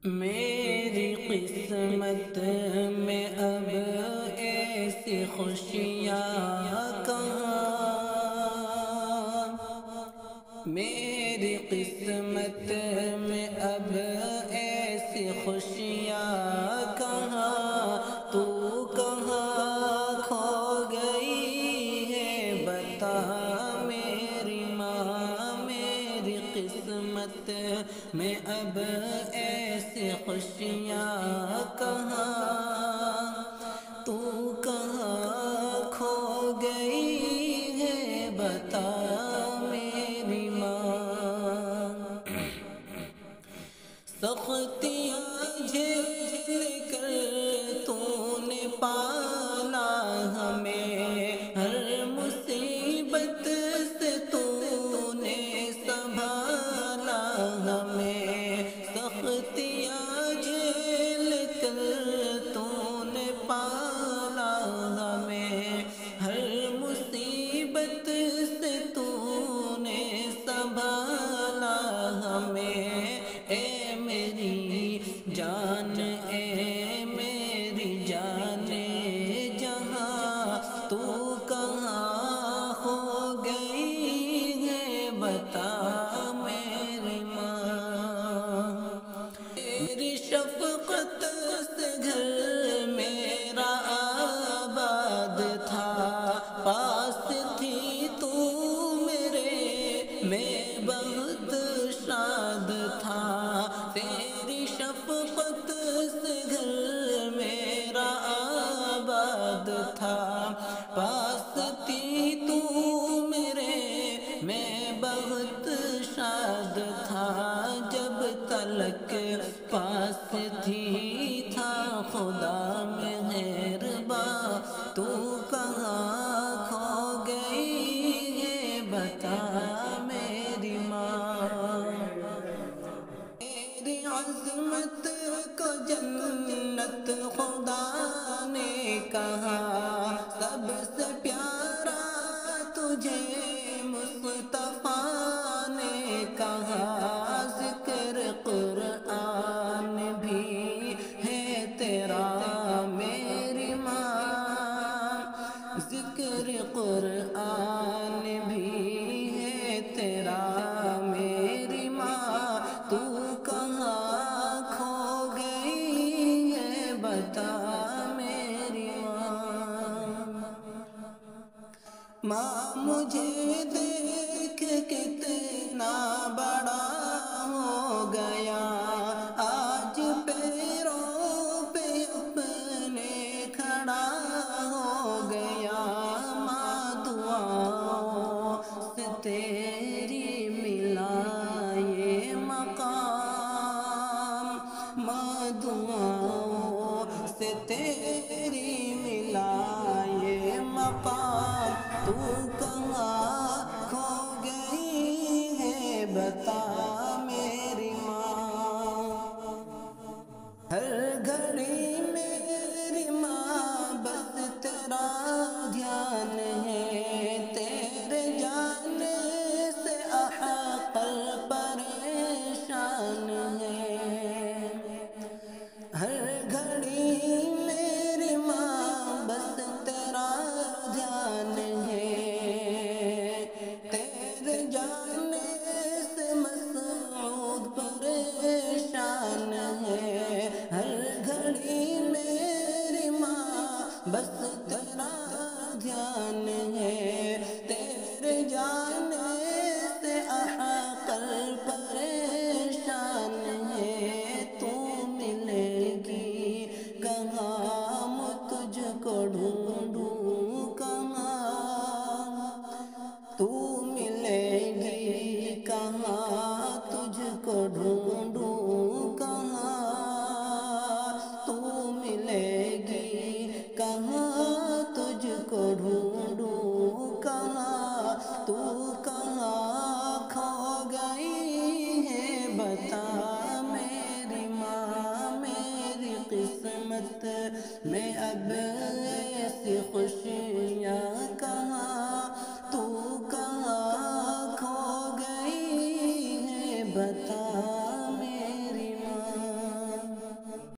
میری قسمت میں اب ایسی خوشیاں کہاں، میری قسمت میں اب ایسی خوشیاں کہاں، تو کہاں کھو گئی ہے بتا میری ماں، میری قسمت میں اب ایسی خوشیاں کہاں، تو کہاں کھو گئی ہے بتا میری ماں۔ سختیاں جھیل کر تو نے پالا ہمیں، ہر مصیبت سے تو نے سنبھالا ہمیں، سختیاں جھیل کر تو نے پالا ہمیں، ہر مصیبت سے تو نے سنبھالا ہمیں، اے میری جان، اے میری جان جہاں، تو کہاں ہو گئی ہے بتا میری ماں۔ تیری شفقت سے گھر میرا آباد تھا، پاس تھی تو میرے میں بہت شاد تھا، تیری شفقت سے گھر میرا آباد تھا، پاس تھی تو میرے میں بہت شاد تھا، جب تلک پاس تھی تھا خدا مہرباں، تو کہاں کھو گئی ہے بتا میری ماں۔ تیری عظمت کو جنت خدا نے کہا، سب سے پیارا تجھے مصطفیٰ نے کہا، ذکر قرآن بھی ہے تیرا میری ماں، ذکر قرآن بھی ہے تیرا میری ماں، تو کہاں کھو گئی ہے بتا میری ماں۔ ماں مجھے دیکھ کتنا بڑا ہو گیا، آج پیروں پہ اپنے کھڑا ہو گیا، ماں دعاؤں سے تیری ملا یہ مقام، ماں دعاؤں سے تیری ملا یہ مقام، تو کہاں کھو گئی ہے بتا میری ماں۔ ہر گھڑی میری ماں بس تیرا دھیان ہے، تیرے جانے سے احقل پریشان ہے، ہر گھڑی میری ماں بس تیرا دھیان ہے، تیرے جانے سے مسعود پریشان ہے، ہر گھڑی میری ماں بس تیرا دھیان ہے، تیرے جانے سے احقل پریشان ہے، تو ملے گی کہاں تجھ کو ڈھونڈوں کہاں، تو ملے گی کہاں تجھ کو ڈھونڈوں کہاں، تو ملے گی کہاں تجھ کو ڈھونڈوں کہاں، تو کہاں کھو گئی ہے بتا میری ماں، میری قسمت میں اب ایسی خوشیاں